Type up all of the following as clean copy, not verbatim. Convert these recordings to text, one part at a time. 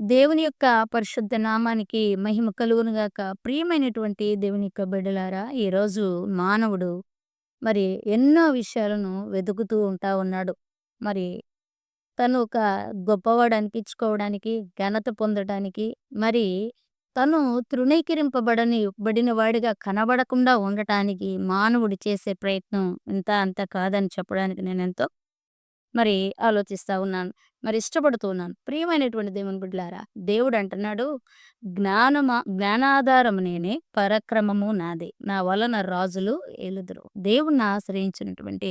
దేవుని యొక్క పరిశుద్ధ నామానికి మహిమ కలుగును గాక. ప్రియమైనటువంటి దేవుని యొక్క బిడ్డలారా, ఈరోజు మానవుడు మరి ఎన్నో విషయాలను వెతుకుతూ ఉంటా ఉన్నాడు. మరి తను ఒక గొప్పవాడు అనిపించుకోవడానికి, ఘనత పొందడానికి, మరి తను బడిన వాడిగా కనబడకుండా ఉండటానికి మానవుడు చేసే ప్రయత్నం ఇంత అంత కాదని చెప్పడానికి నేనెంతో మరి ఆలోచిస్తా ఉన్నాను. మరి ఇష్టపడుతూ ఉన్నాను. ప్రియమైనటువంటి దేవుని బిడ్డలారా, దేవుడంటున్నాడు, జ్ఞానాధారము నేనే, పరాక్రమము నాదే. నా వలన రాజులు ఏలుదురు." దేవుణ్ణి ఆశ్రయించినటువంటి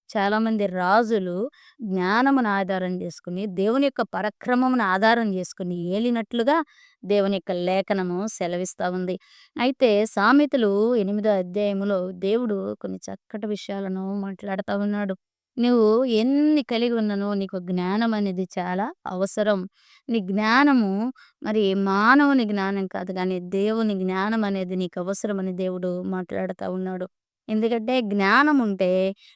చాలామంది రాజులు జ్ఞానమును ఆధారం చేసుకొని, దేవుని యొక్క పరాక్రమమును ఆధారం చేసుకొని ఏలినట్లుగా దేవుని యొక్క లేఖనము సెలవిస్తా ఉంది. అయితే సామెతలు 8వ అధ్యాయములో దేవుడు కొన్ని చక్కటి విషయాలను మాట్లాడుతా ఉన్నాడు. నువ్వు ఎన్ని కలిగి ఉన్ననో నీకు జ్ఞానం అనేది చాలా అవసరం. నీ జ్ఞానము మరి మానవుని జ్ఞానం కాదు గానీ, దేవుని జ్ఞానం అనేది నీకు అవసరమని దేవుడు మాట్లాడుతా ఉన్నాడు. ఎందుకంటే జ్ఞానం ఉంటే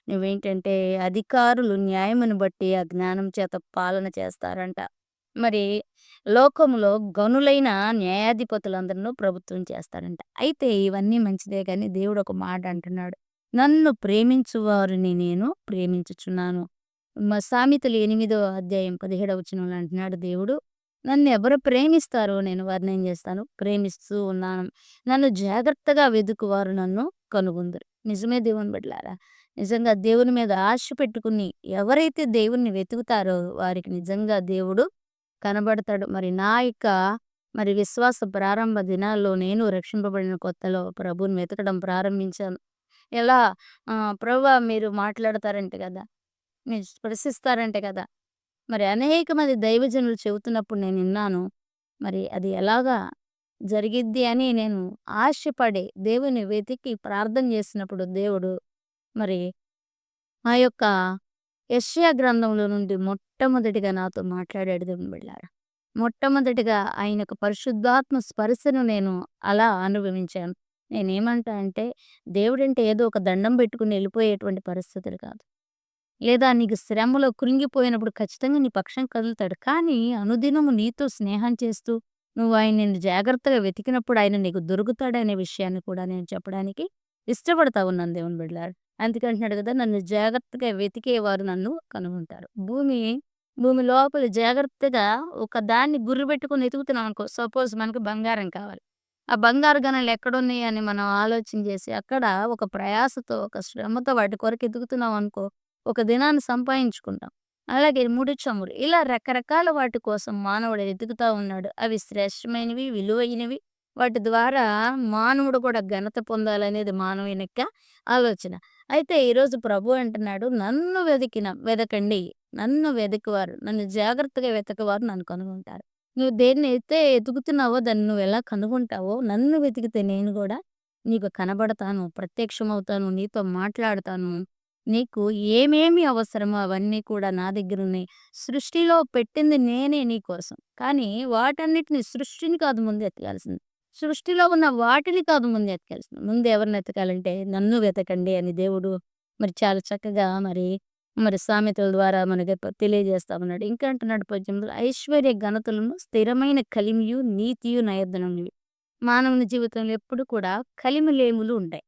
నువ్వేంటంటే అధికారులు న్యాయమును బట్టి ఆ జ్ఞానం చేత పాలన చేస్తారంట. మరి లోకములో గనులైన న్యాయాధిపతులందరినూ ప్రభుత్వం చేస్తారంట. అయితే ఇవన్నీ మంచిదే గానీ దేవుడు ఒక మాట అంటున్నాడు. నన్ను ప్రేమించు వారిని నేను ప్రేమించుచున్నాను. సామెతలు 8వ అధ్యాయం 17వ వచనంలో అంటున్నాడు దేవుడు, నన్నెవరు ప్రేమిస్తారో నేను వారిని ఏం చేస్తాను? ప్రేమిస్తూ ఉన్నాను. నన్ను జాగ్రత్తగా వెదుకువారు నన్ను కనుగొందురు. నిజమే దేవుని బిడ్డలారా. నిజంగా దేవుని మీద ఆశ పెట్టుకుని ఎవరైతే దేవుణ్ణి వెతుకుతారో వారికి నిజంగా దేవుడు కనబడతాడు. మరి నా యొక్క విశ్వాస ప్రారంభ దినాల్లో నేను రక్షింపబడిన కొత్తలో ప్రభువుని వెతకడం ప్రారంభించాను. ఎలా ప్రభువా మీరు మాట్లాడతారంట గదా! మీరు స్పృశిస్తారంట కదా! మరి అనేక మంది దైవజనులు చెబుతున్నప్పుడు నేనిన్నాను. మరి అది ఎలాగా జరిగిద్ది అని నేను ఆశపడి దేవుని వెతికి ప్రార్థన చేసినప్పుడు దేవుడు మరి ఆ యొక్క యెషయా గ్రంథంలో నుండి మొట్టమొదటిగా నాతో మాట్లాడాడు దేవుని బిడ్డలారా. మొట్టమొదటిగా ఆయన యొక్క పరిశుద్ధాత్మ స్పర్శను నేను అలా అనుభవించాను. నేనేమంటా అంటే దేవుడంటే ఏదో ఒక దండం పెట్టుకొని ఎళ్ళిపోయేటువంటి పరిస్థితులు కాదు. లేదా నీకు శ్రమలో కృంగిపోయినప్పుడు ఖచ్చితంగా నీ పక్షం కదులుతాడు. కానీ అనుదినము నీతో స్నేహం చేస్తూ నువ్వు ఆయనని జాగ్రత్తగా వెతికినప్పుడు ఆయన నీకు దొరుకుతాడనే విషయాన్ని కూడా నేను చెప్పడానికి ఇష్టపడతా ఉన్నాను దేవుని బిడ్డలారా. అందుకే అంటున్నాడు కదా! నన్ను జాగ్రత్తగా వెతికేవారు నన్ను కనుగొంటారు. భూమి లోపల జాగ్రత్తగా ఒక దాన్ని గురిపెట్టుకొని ఎతుకుతున్నాం అనుకో. సపోజ్ మనకు బంగారం కావాలి. ఆ బంగారు గనులు ఎక్కడున్నాయని మనం ఆలోచన చేసి అక్కడ ఒక ప్రయాసతో, ఒక శ్రమతో వాటి కొరకు ఎతుకుతున్నాం అనుకో. ఒక దినాన్ని సంపాదించుకుంటాం. అలాగే ముడి చమురు ఇలా రకరకాల వాటి కోసం మానవుడు ఎతుకుతా ఉన్నాడు. అవి శ్రేష్టమైనవి, విలువైనవి. వాటి ద్వారా మానవుడు కూడా ఘనత పొందాలనేది మానవుని యొక్క ఆలోచన. అయితే ఈరోజు ప్రభు అంటున్నాడు, "నన్ను వెదకండి. నన్ను వెదకువారు, నన్ను జాగ్రత్తగా వెతకువారు నన్ను కనుగొంటారు." నువ్వు దేన్నైతే ఎతుకుతున్నావో దాన్ని నువ్వెలా కనుగొంటావో, నన్ను వెతికితే నేను గూడా నీకు కనబడతాను, ప్రత్యక్షమవుతాను, నీతో మాట్లాడతాను. నీకు ఏమేమి అవసరమో అవన్నీ కూడా నా దగ్గరున్నాయి. సృష్టిలో పెట్టింది నేనే నీకోసం. కానీ వాటన్నిటిని సృష్టిని కాదు ముందు ఎతకాల్సింది. సృష్టిలో ఉన్న వాటిని కాదు ముందు ఎతకాల్సింది. ముందు ఎవరిని ఎతకాలంటే నన్ను వెతకండి అని దేవుడు మరి చాలా చక్కగా మరి సామెతల ద్వారా మనకి తెలియజేస్తా ఉన్నాడు. ఇంకా అంటున్నాడు 18లో, "ఐశ్వర్య ఘనతలను స్థిరమైన కలిమియు నీతియు నా యొద్దనున్నవి." మానవుని జీవితంలో ఎప్పుడు కూడా కలిమిలేములు ఉంటాయి.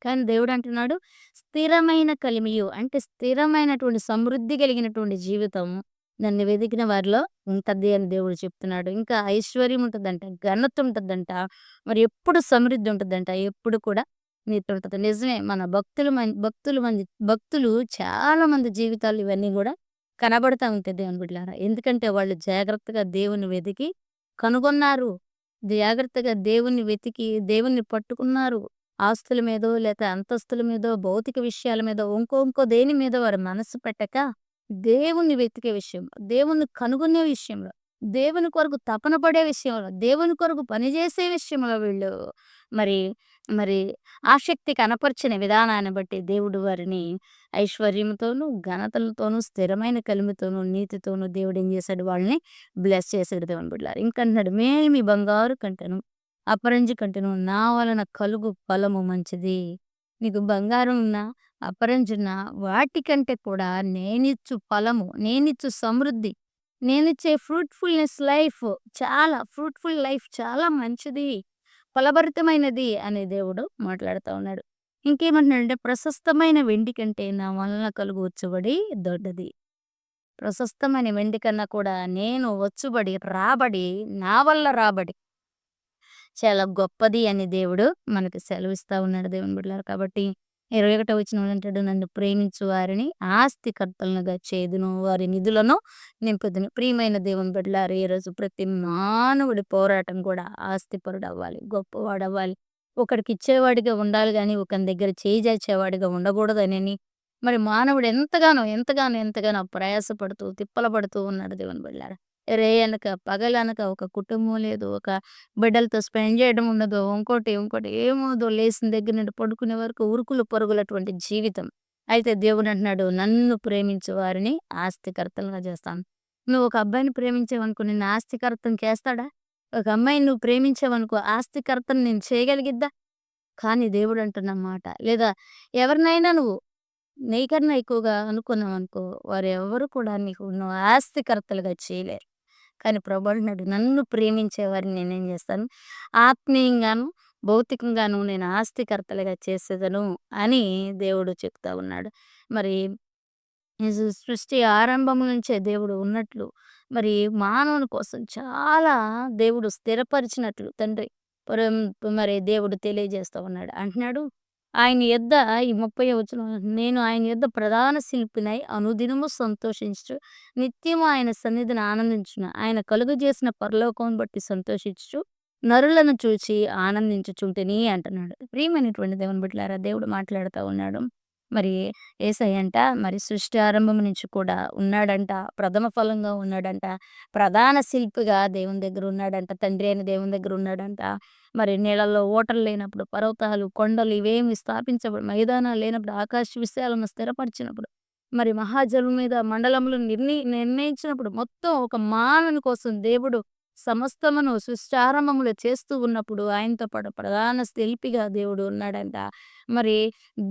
కానీ దేవుడంటున్నాడు, స్థిరమైన కలిమియు అంటే స్థిరమైనటువంటి సమృద్ధి కలిగినటువంటి జీవితం నన్ను వెదికిన వారిలో ఉంటది అని దేవుడు చెప్తున్నాడు. ఇంకా ఐశ్వర్యం ఉంటదంట, ఘనత ఉంటదంట, మరి ఎప్పుడు సమృద్ధి ఉంటదంట, ఎప్పుడు కూడా నీతి ఉంటది. నిజమే మన భక్తులు చాలా మంది జీవితాల్లో ఇవన్నీ గూడా కనబడతా ఉంటాయి దేవుని బిడ్డలారా. ఎందుకంటే వాళ్ళు జాగ్రత్తగా దేవుని వెతికి కనుగొన్నారు. జాగ్రత్తగా దేవుణ్ణి వెతికి దేవుణ్ణి పట్టుకున్నారు. ఆస్తుల మీదో లేతే అంతస్తుల మీదో, భౌతిక విషయాల మీదో, ఇంకో దేని మీద వారు మనస్సు పెట్టక, దేవుణ్ణి వెతికే విషయంలో, దేవుణ్ణి కనుగొనే విషయంలో, దేవుని కొరకు తపన పడే విషయంలో, దేవుని కొరకు పనిచేసే విషయంలో వీళ్ళు మరి మరి ఆసక్తి కనపరిచిన విధానాన్ని బట్టి దేవుడు వారిని ఐశ్వర్యంతోనూ, ఘనతలతోనూ, స్థిరమైన కలిమితోనూ, నీతితోనూ దేవుడేం చేశాడు వాళ్ళని బ్లెస్ చేసాడు దేవుని బిడ్డలారా. ఇంకంటున్నాడు, "మేలిమి బంగారు కంటెను, అపరంజి కంటెను నా వలన కలుగు ఫలము మంచిది." నీకు బంగారం ఉన్నా, అపరంజి ఉన్నా వాటికంటే కూడా నేనిచ్చు ఫలము, నేనిచ్చు సమృద్ధి, నేనిచ్చే ఫ్రూట్‌ఫుల్‌నెస్ లైఫ్ చాలా ఫ్రూట్‌ఫుల్ లైఫ్ చాలా మంచిది, ఫలభరితమైనది అని దేవుడు మాట్లాడుతా ఉన్నాడు. ఇంకేమంటున్నాడంటే, ప్రశస్తమైన వెండి కంటే నా వలన కలుగు వచ్చుబడి దొడ్డది. ప్రశస్తమైన వెండి కన్నా కూడా నేను వచ్చుబడి, రాబడి, నా వల్ల రాబడి చాలా గొప్పది అని దేవుడు మనకి సెలవిస్తా ఉన్నాడు దేవుని బిడ్డలారా. కాబట్టి 21వ వచనంలో అంటాడు, నన్ను ప్రేమించు వారిని ఆస్తికర్తలుగా చేదును, వారి నిధులను నింపుదును. ప్రియమైన దేవుని బిడ్డలారా, ఈరోజు ప్రతి మానవుడి పోరాటం కూడా ఆస్తిపరుడవ్వాలి, గొప్పవాడవ్వాలి. ఒకడికి ఇచ్చేవాడిగా ఉండాలి గానీ, ఒకని దగ్గర చేయి చాచేవాడిగా ఉండకూడదనని మరి మానవుడు ఎంతగానో ప్రయాసపడుతూ, తిప్పలు పడుతూ ఉన్నాడు దేవుని బిడ్డలారా. రేయనక, పగలనక ఒక కుటుంబం లేదు. ఒక బిడ్డలతో స్పెండ్ చేయడం ఉండదు. ఇంకోటి ఏముందో లేసిన దగ్గర నుండి పడుకునే వరకు ఉరుకులు పరుగులటువంటి జీవితం. అయితే దేవుడంటున్నాడు, నన్ను ప్రేమించే వారిని ఆస్తికర్తలుగా చేస్తాను. నువ్వు ఒక అబ్బాయిని ప్రేమించావనుకో నిన్ను ఆస్తికర్తని చేస్తాడా? ఒక అమ్మాయిని నువ్వు ప్రేమించావనుకో ఆస్తికర్తని నిన్ను చేయగలిగిద్దా? కానీ దేవుడంటున్న మాట లేదా ఎవరినైనా నువ్వు నీకన్నా ఎక్కువగా అనుకున్నావనుకో వారెవ్వరు కూడా నీకు నువ్వు ఆస్తికర్తలుగా చేయలేరు. కానీ ప్రభు అంటున్నాడు, నన్ను ప్రేమించే వారిని నేనేం చేస్తాను, ఆత్మీయంగాను, భౌతికంగాను నేను ఆస్తికర్తలుగా చేసేదను అని దేవుడు చెప్తా ఉన్నాడు. మరి సృష్టి ఆరంభం నుంచే దేవుడు ఉన్నట్లు, మరి మానవుని కోసం చాలా దేవుడు స్థిరపరిచినట్లు తండ్రి పరం మరి దేవుడు తెలియజేస్తా ఉన్నాడు. అంటున్నాడు, ఆయన యొద్ద ఈ 30వ వచనంలో నేను ఆయన యొద్ద ప్రధాన శిల్పినై అనుదినము సంతోషించుచు, నిత్యము ఆయన సన్నిధిని ఆనందించును. ఆయన కలుగజేసిన పరలోకమును బట్టి సంతోషించుచు, నరులను చూచి ఆనందించుచుంటిని అంటున్నాడు. ప్రియమైనటువంటి దేవుని బిడ్డలారా, దేవుడు మాట్లాడుతా ఉన్నాడు. మరి యేసయ్యంట మరి సృష్టి ఆరంభం నుంచి కూడా ఉన్నాడంట. ప్రథమ ఫలంగా ఉన్నాడంట. ప్రధాన శిల్పిగా దేవుని దగ్గర ఉన్నాడంట. తండ్రి అయిన దేవుని దగ్గర ఉన్నాడంట. మరి నీళ్ళల్లో ఓటలు లేనప్పుడు, పర్వతాలు, కొండలు ఇవేమి స్థాపించబడి మైదానాలు లేనప్పుడు, ఆకాశ విశాలను స్థిరపరిచినప్పుడు, మరి మహాజలం మీద మండలములు నిర్ణయించినప్పుడు, మొత్తం ఒక మానవుని కోసం దేవుడు సమస్తమును సృష్టారంభములో చేస్తూ ఉన్నప్పుడు ఆయనతో పాటు ప్రధాన శిల్పిగా దేవుడు ఉన్నాడంట. మరి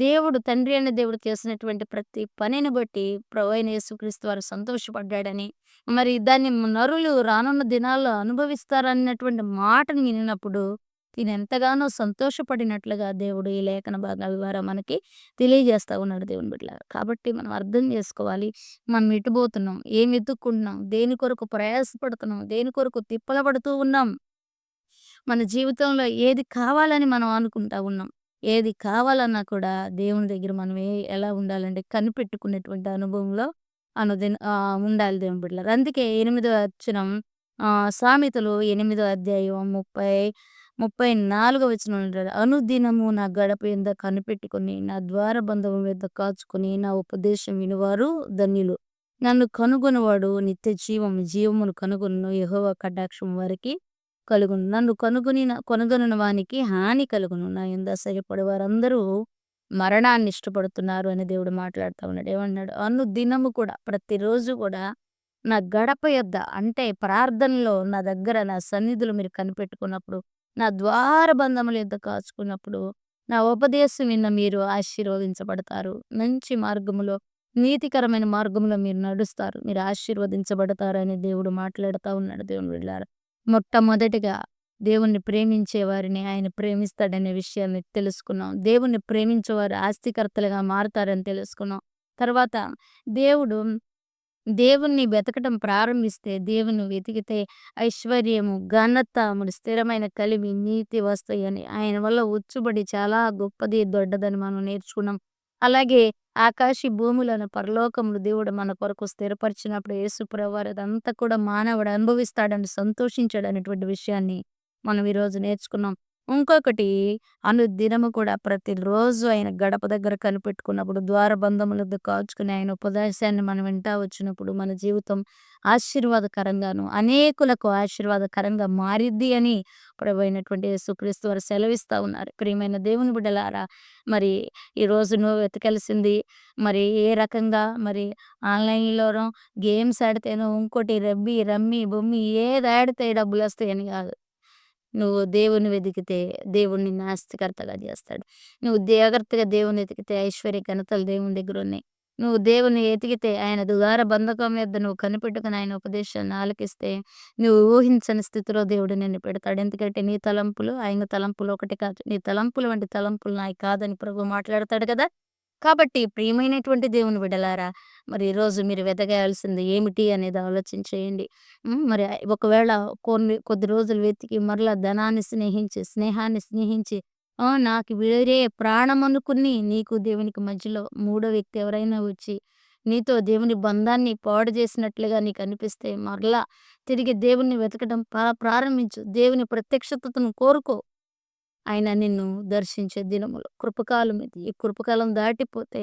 దేవుడు తండ్రి అయిన దేవుడు చేసినటువంటి ప్రతి పనిని బట్టి ప్రభువైన యేసుక్రీస్తు వారు సంతోషపడ్డాడని, మరి దాన్ని నరులు రానున్న దినాల్లో అనుభవిస్తారన్నటువంటి మాటను వినినప్పుడు ఈయనెంతగానో సంతోషపడినట్లుగా దేవుడు ఈ లేఖన భాగాల ద్వారా మనకి తెలియజేస్తా ఉన్నాడు దేవుని బిడ్డలారా. కాబట్టి మనం అర్థం చేసుకోవాలి. మనం ఎటు పోతున్నాం? ఏం వెతుక్కుంటున్నాం? దేని కొరకు ప్రయాసపడుతున్నాం? దేని కొరకు తిప్పల పడుతూ ఉన్నాం? మన జీవితంలో ఏది కావాలని మనం అనుకుంటా ఉన్నాం. ఏది కావాలన్నా కూడా దేవుని దగ్గర మనం ఎలా ఉండాలంటే కనిపెట్టుకునేటువంటి అనుభవంలో ఉండాలి దేవుని బిడ్డలారా. అందుకే 8వ వచనం సామెతలు 8వ అధ్యాయం 34వ వచనంలో అంటాడు. అనుదినము నా గడప యొద్ద కనిపెట్టుకొని, నా ద్వారబంధము యొద్ద కాచుకొని, నా ఉపదేశం వినువారు ధన్యులు. నన్ను కనుగొనువాడు నిత్య జీవమును కనుగొనును. యెహోవా కటాక్షం వారికి కలుగును. నన్ను కనుగొనిన వానికి హాని కలుగును. నా యందు అసహ్యపడే వారందరూ మరణాన్ని ఇష్టపడుతున్నారు అని దేవుడు మాట్లాడుతా ఉన్నాడు. ఏమన్నాడు? అనుదినము కూడా ప్రతిరోజు కూడా నా గడప యొద్ద అంటే ప్రార్థనలో నా దగ్గర నా సన్నిధిలో మీరు కనిపెట్టుకున్నప్పుడు, నా ద్వారబంధముల యొద్ద కాచుకున్నప్పుడు, నా ఉపదేశం విన్న మీరు ఆశీర్వదించబడతారు. మంచి మార్గములో, నీతికరమైన మార్గంలో మీరు నడుస్తారు. మీరు ఆశీర్వదించబడతారని దేవుడు మాట్లాడుతా ఉన్నాడు దేవుని బిడ్డలారా. మొట్టమొదటిగా దేవుణ్ణి ప్రేమించే వారిని ఆయన ప్రేమిస్తాడనే విషయాన్ని తెలుసుకున్నాం. దేవుణ్ణి ప్రేమించేవారు ఆస్తికర్తలుగా మారతారని తెలుసుకున్నాం. తర్వాత దేవుడు దేవుణ్ణి వెతకటం ప్రారంభిస్తే, దేవుని వెతికితే ఐశ్వర్యము, ఘనత, మరి స్థిరమైన కలిమి, నీతి వస్తాయని ఆయన వల్ల వచ్చుబడి చాలా గొప్పది, దొడ్డదని మనం నేర్చుకున్నాం. అలాగే ఆకాశీ భూములను, పరలోకములు దేవుడు మన కొరకు స్థిరపరిచినప్పుడు యేసు ప్రభువారు అదంతా కూడా మానవుడు అనుభవిస్తాడని, సంతోషించాడనేటువంటి విషయాన్ని మనం ఈరోజు నేర్చుకున్నాం. ఇంకొకటి అనుదినము కూడా ప్రతిరోజు ఆయన గడప దగ్గర కనిపెట్టుకున్నప్పుడు, ద్వారబంధముల వద్ద కాచుకుని ఆయన ఉపదేశాన్ని మనం వింటా వచ్చినప్పుడు మన జీవితం ఆశీర్వాదకరంగాను, అనేకులకు ఆశీర్వాదకరంగా మారిద్ది అని ప్రభువైనటువంటి యేసుక్రీస్తు వారు సెలవిస్తా ఉన్నారు. ప్రియమైన దేవుని బిడ్డలారా, మరి ఈరోజు నువ్వు వెతకాల్సింది మరి ఏ రకంగా మరి ఆన్‌లైన్‌లోనో గేమ్స్ ఆడితేనో, ఇంకోటి రమ్మీ, బొమ్మీ ఏది ఆడితే డబ్బులొస్తాయని గాదు. నువ్వు దేవుని వెతికితే దేవుడు నిన్ను ఆస్తికర్తగా చేస్తాడు. నువ్వు జాగ్రత్తగా దేవుని వెతికితే ఐశ్వర్య ఘనతలు దేవుని దగ్గరున్నాయి. నువ్వు దేవుని ఎతికితే ఆయన ద్వార బంధకం యొద్ద నువ్వు కనిపెట్టుకొని ఆయన ఉపదేశాన్ని ఆలకిస్తే నువ్వు ఊహించని స్థితిలో దేవుడు నిన్ను పెడతాడు. ఎందుకంటే నీ తలంపులు ఆయన తలంపులు ఒకటి కాదు. నీ తలంపులు వంటి తలంపులు నాయి కాదని ప్రభువు మాట్లాడతాడు కదా! కాబట్టి ప్రియమైనటువంటి దేవుని బిడ్డలారా, మరి ఈరోజు మీరు వెతకాల్సింది ఏమిటి అనేది ఆలోచన చేయండి. మరి ఒకవేళ కొద్ది రోజులు వెతికి మరలా ధనాన్ని స్నేహాన్ని స్నేహించి నాకు వేరే ప్రాణమనుకుని నీకు దేవునికి మధ్యలో మూడో వ్యక్తి ఎవరైనా వచ్చి నీతో దేవుని బంధాన్ని పాడు చేసినట్లుగా నీకు అనిపిస్తే మరలా తిరిగి దేవుణ్ణి వెతకడం ప్రారంభించు. దేవుని ప్రత్యక్షతను కోరుకో. ఆయన నిన్ను దర్శించే దినములు కృపకాలం ఇది. ఈ కృపకాలం దాటిపోతే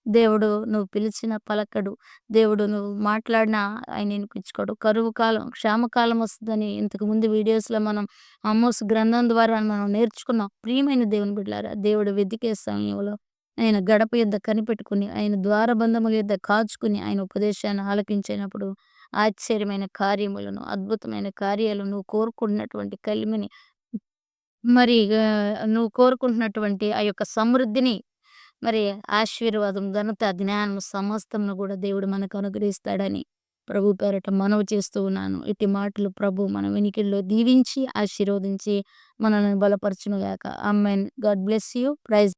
దేవుడు నువ్వు పిలిచిన పలకడు. దేవుడు నువ్వు మాట్లాడినా ఆయన వినిపించుకోడు. కరువు కాలం, క్షామకాలం వస్తదని ఇంతకుముందు వీడియోస్‌లో మనం ఆమోస్ గ్రంథం ద్వారా మనం నేర్చుకున్నాం. ప్రియమైన దేవుని బిడ్డలారా, దేవుడు వెదికే సమయంలో ఆయన గడప యొద్ద కనిపెట్టుకుని, ఆయన ద్వారబంధముల యొద్ద కాచుకుని, ఆయన ఉపదేశాన్ని ఆలకించినప్పుడు ఆశ్చర్యమైన కార్యములను, అద్భుతమైన కార్యాలు నువ్వు కోరుకున్నటువంటి కలిమిని మరి నువ్వు కోరుకుంటున్నటువంటి ఆ యొక్క సమృద్ధిని మరి ఆశీర్వాదం, ఘనత, జ్ఞానం సమస్తమును గూడా దేవుడు మనకు అనుగ్రహిస్తాడని ప్రభు పేరట మనవి చేస్తూ ఉన్నాను. ఇట్టి మాటలు ప్రభు మన వినికిడిలో దీవించి, ఆశీర్వదించి మనల్ని బలపరచును గాక. ఆమేన్. God bless you. ప్రైజ్